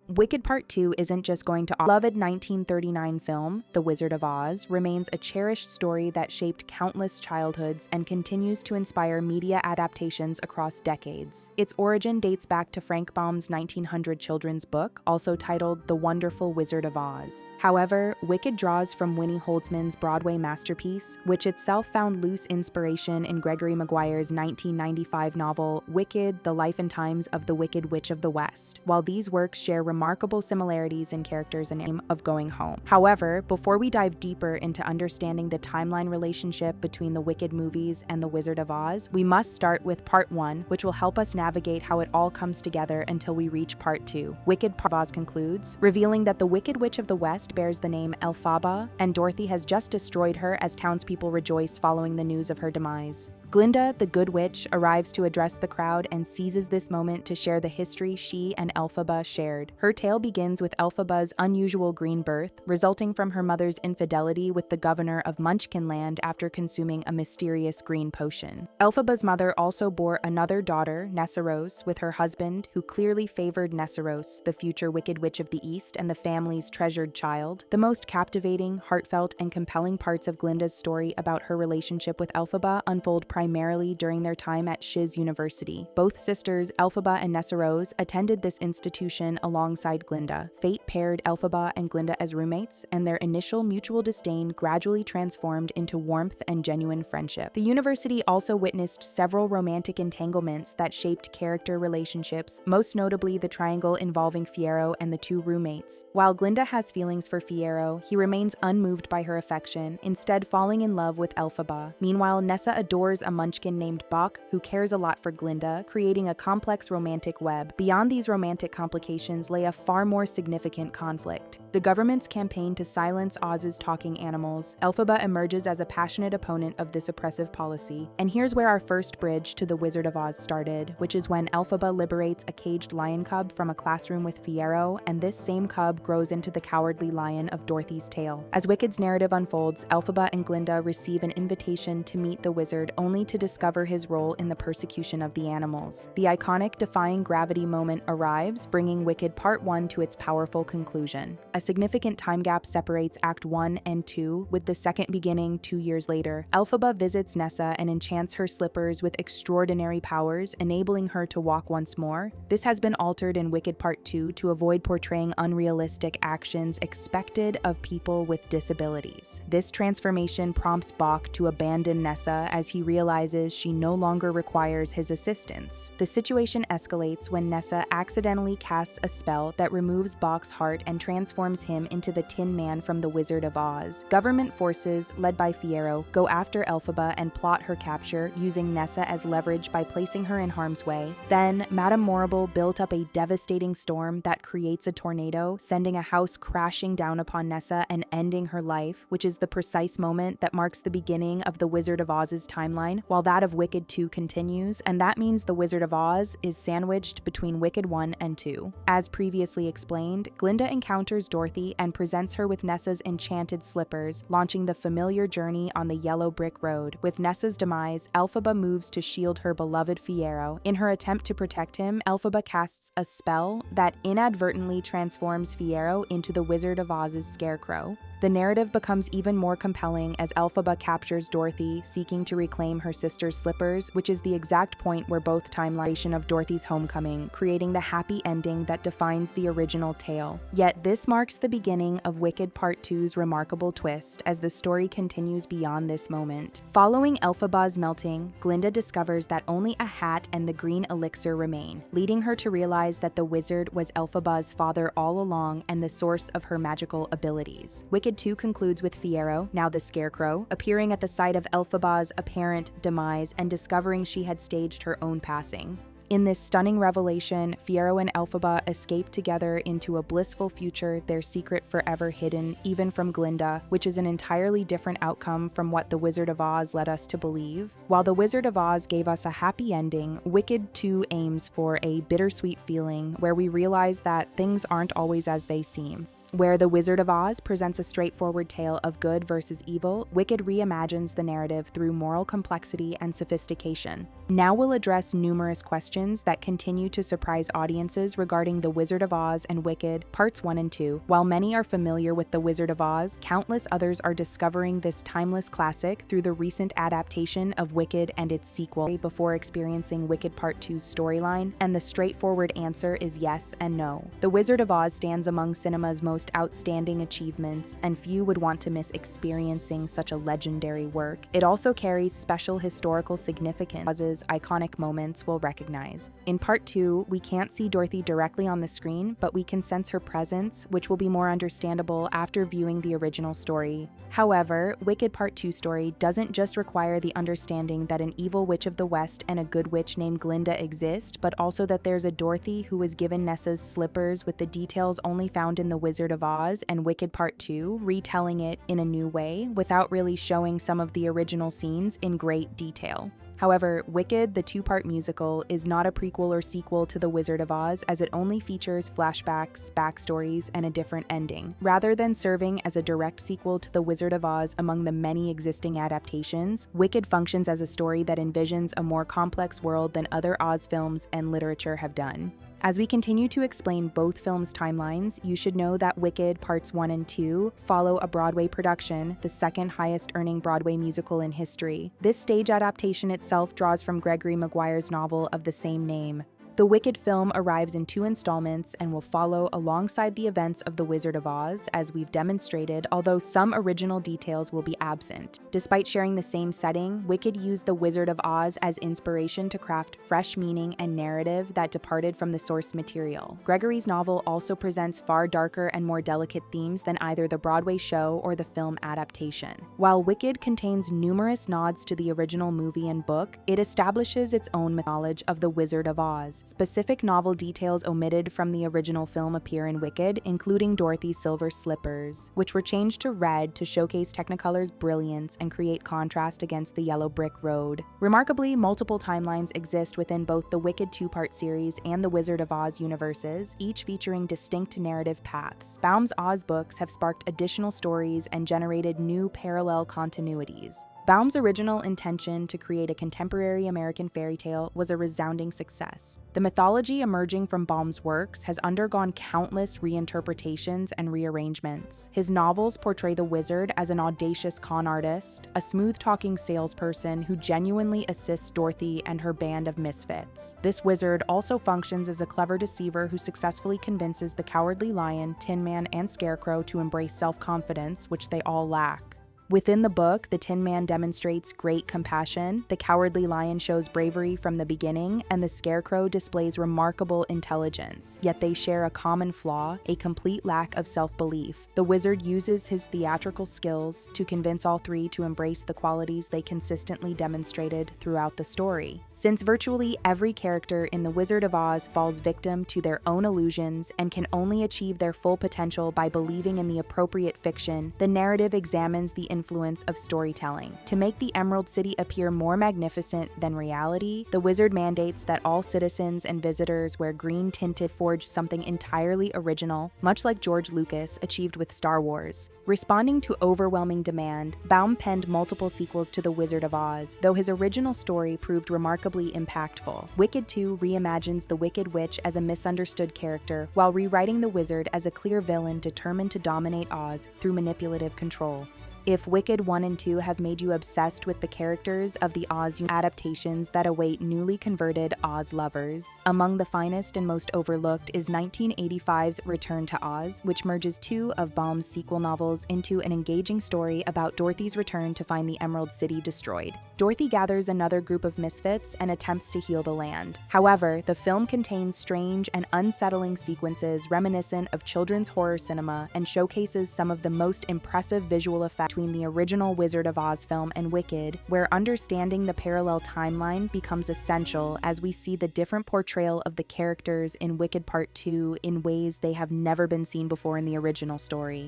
Wicked Part 2 isn't just going to beloved 1939 film, The Wizard of Oz, remains a cherished story that shaped countless childhoods and continues to inspire media adaptations across decades. Its origin dates back to Frank Baum's 1900 children's book, also titled The Wonderful Wizard of Oz. However, Wicked draws from Winnie Holzman's Broadway masterpiece, which itself found loose inspiration in Gregory Maguire's 1995 novel Wicked: The Life and Times of the Wicked Witch of the West. While these works share remarkable similarities in characters and aim of going home. However, before we dive deeper into understanding the timeline relationship between the Wicked movies and The Wizard of Oz, we must start with Part 1, which will help us navigate how it all comes together until we reach Part 2. Wicked Part of Oz concludes, revealing that the Wicked Witch of the West bears the name Elphaba, and Dorothy has just destroyed her as townspeople rejoice following the news of her demise. Glinda, the Good Witch, arrives to address the crowd and seizes this moment to share the history she and Elphaba shared. Her tale begins with Elphaba's unusual green birth, resulting from her mother's infidelity with the governor of Munchkinland after consuming a mysterious green potion. Elphaba's mother also bore another daughter, Nessarose, with her husband, who clearly favored Nessarose, the future Wicked Witch of the East and the family's treasured child. The most captivating, heartfelt, and compelling parts of Glinda's story about her relationship with Elphaba unfold primarily during their time at Shiz University. Both sisters, Elphaba and Nessarose, attended this institution alongside Glinda. Fate paired Elphaba and Glinda as roommates, and their initial mutual disdain gradually transformed into warmth and genuine friendship. The university also witnessed several romantic entanglements that shaped character relationships, most notably the triangle involving Fiyero and the two roommates. While Glinda has feelings for Fiyero, he remains unmoved by her affection, instead falling in love with Elphaba. Meanwhile, Nessa adores a munchkin named Bock, who cares a lot for Glinda, creating a complex romantic web. Beyond these romantic complications lay a far more significant conflict: the government's campaign to silence Oz's talking animals. Elphaba emerges as a passionate opponent of this oppressive policy. And here's where our first bridge to The Wizard of Oz started, which is when Elphaba liberates a caged lion cub from a classroom with Fiyero, and this same cub grows into the cowardly lion of Dorothy's tale. As Wicked's narrative unfolds, Elphaba and Glinda receive an invitation to meet the wizard, only to discover his role in the persecution of the animals. The iconic defying gravity moment arrives, bringing Wicked Part 1 to its powerful conclusion. A significant time gap separates Act 1 and 2, with the second beginning 2 years later. Elphaba visits Nessa and enchants her slippers with extraordinary powers, enabling her to walk once more. This has been altered in Wicked Part 2 to avoid portraying unrealistic actions expected of people with disabilities. This transformation prompts Bock to abandon Nessa as he realizes she no longer requires his assistance. The situation escalates when Nessa accidentally casts a spell that removes Bock's heart and transforms him into the Tin Man from The Wizard of Oz. Government forces, led by Fiyero, go after Elphaba and plot her capture, using Nessa as leverage by placing her in harm's way. Then, Madame Morrible built up a devastating storm that creates a tornado, sending a house crashing down upon Nessa and ending her life, which is the precise moment that marks the beginning of The Wizard of Oz's timeline, while that of Wicked 2 continues, and that means The Wizard of Oz is sandwiched between Wicked 1 and 2. As previously explained, Glinda encounters Dorothy and presents her with Nessa's enchanted slippers, launching the familiar journey on the yellow brick road. With Nessa's demise, Elphaba moves to shield her beloved Fiyero. In her attempt to protect him, Elphaba casts a spell that inadvertently transforms Fiyero into the Wizard of Oz's scarecrow. The narrative becomes even more compelling as Elphaba captures Dorothy, seeking to reclaim her sister's slippers, which is the exact point where both timelines of Dorothy's homecoming, creating the happy ending that defines the original tale. Yet this marks the beginning of Wicked Part 2's remarkable twist as the story continues beyond this moment. Following Elphaba's melting, Glinda discovers that only a hat and the green elixir remain, leading her to realize that the wizard was Elphaba's father all along and the source of her magical abilities. Wicked 2 concludes with Fiyero, now the Scarecrow, appearing at the site of Elphaba's apparent demise and discovering she had staged her own passing. In this stunning revelation, Fiyero and Elphaba escape together into a blissful future, their secret forever hidden, even from Glinda, which is an entirely different outcome from what The Wizard of Oz led us to believe. While The Wizard of Oz gave us a happy ending, Wicked 2 aims for a bittersweet feeling where we realize that things aren't always as they seem. Where The Wizard of Oz presents a straightforward tale of good versus evil, Wicked reimagines the narrative through moral complexity and sophistication. Now we'll address numerous questions that continue to surprise audiences regarding The Wizard of Oz and Wicked, Parts 1 and 2. While many are familiar with The Wizard of Oz, countless others are discovering this timeless classic through the recent adaptation of Wicked and its sequel before experiencing Wicked Part 2's storyline, and the straightforward answer is yes and no. The Wizard of Oz stands among cinema's most outstanding achievements, and few would want to miss experiencing such a legendary work. It also carries special historical significance Oz's iconic moments will recognize. In Part 2, we can't see Dorothy directly on the screen, but we can sense her presence, which will be more understandable after viewing the original story. However, Wicked Part 2 story doesn't just require the understanding that an evil witch of the West and a good witch named Glinda exist, but also that there's a Dorothy who was given Nessa's slippers with the details only found in The Wizard of Oz and Wicked Part 2, retelling it in a new way without really showing some of the original scenes in great detail. However, Wicked, the two-part musical, is not a prequel or sequel to The Wizard of Oz, as it only features flashbacks, backstories, and a different ending. Rather than serving as a direct sequel to The Wizard of Oz among the many existing adaptations, Wicked functions as a story that envisions a more complex world than other Oz films and literature have done. As we continue to explain both films' timelines, you should know that Wicked Parts 1 and 2 follow a Broadway production, the second highest-earning Broadway musical in history. This stage adaptation itself draws from Gregory Maguire's novel of the same name. The Wicked film arrives in 2 installments and will follow alongside the events of The Wizard of Oz, as we've demonstrated, although some original details will be absent. Despite sharing the same setting, Wicked used The Wizard of Oz as inspiration to craft fresh meaning and narrative that departed from the source material. Gregory's novel also presents far darker and more delicate themes than either the Broadway show or the film adaptation. While Wicked contains numerous nods to the original movie and book, it establishes its own knowledge of The Wizard of Oz. Specific novel details omitted from the original film appear in Wicked, including Dorothy's silver slippers, which were changed to red to showcase Technicolor's brilliance and create contrast against the yellow brick road. Remarkably, multiple timelines exist within both the Wicked two-part series and the Wizard of Oz universes, each featuring distinct narrative paths. Baum's Oz books have sparked additional stories and generated new parallel continuities. Baum's original intention to create a contemporary American fairy tale was a resounding success. The mythology emerging from Baum's works has undergone countless reinterpretations and rearrangements. His novels portray the wizard as an audacious con artist, a smooth-talking salesperson who genuinely assists Dorothy and her band of misfits. This wizard also functions as a clever deceiver who successfully convinces the Cowardly Lion, Tin Man, and Scarecrow to embrace self-confidence, which they all lack. Within the book, the Tin Man demonstrates great compassion, the Cowardly Lion shows bravery from the beginning, and the Scarecrow displays remarkable intelligence. Yet they share a common flaw, a complete lack of self-belief. The wizard uses his theatrical skills to convince all three to embrace the qualities they consistently demonstrated throughout the story. Since virtually every character in The Wizard of Oz falls victim to their own illusions and can only achieve their full potential by believing in the appropriate fiction, the narrative examines the influence of storytelling. To make the Emerald City appear more magnificent than reality, the wizard mandates that all citizens and visitors wear green-tinted forge something entirely original, much like George Lucas achieved with Star Wars. Responding to overwhelming demand, Baum penned multiple sequels to The Wizard of Oz, though his original story proved remarkably impactful. Wicked 2 reimagines the Wicked Witch as a misunderstood character, while rewriting the wizard as a clear villain determined to dominate Oz through manipulative control. If Wicked 1 and 2 have made you obsessed with the characters of the Oz adaptations that await newly converted Oz lovers, among the finest and most overlooked is 1985's Return to Oz, which merges 2 of Baum's sequel novels into an engaging story about Dorothy's return to find the Emerald City destroyed. Dorothy gathers another group of misfits and attempts to heal the land. However, the film contains strange and unsettling sequences reminiscent of children's horror cinema and showcases some of the most impressive visual effects between the original Wizard of Oz film and Wicked, where understanding the parallel timeline becomes essential as we see the different portrayal of the characters in Wicked Part 2 in ways they have never been seen before in the original story.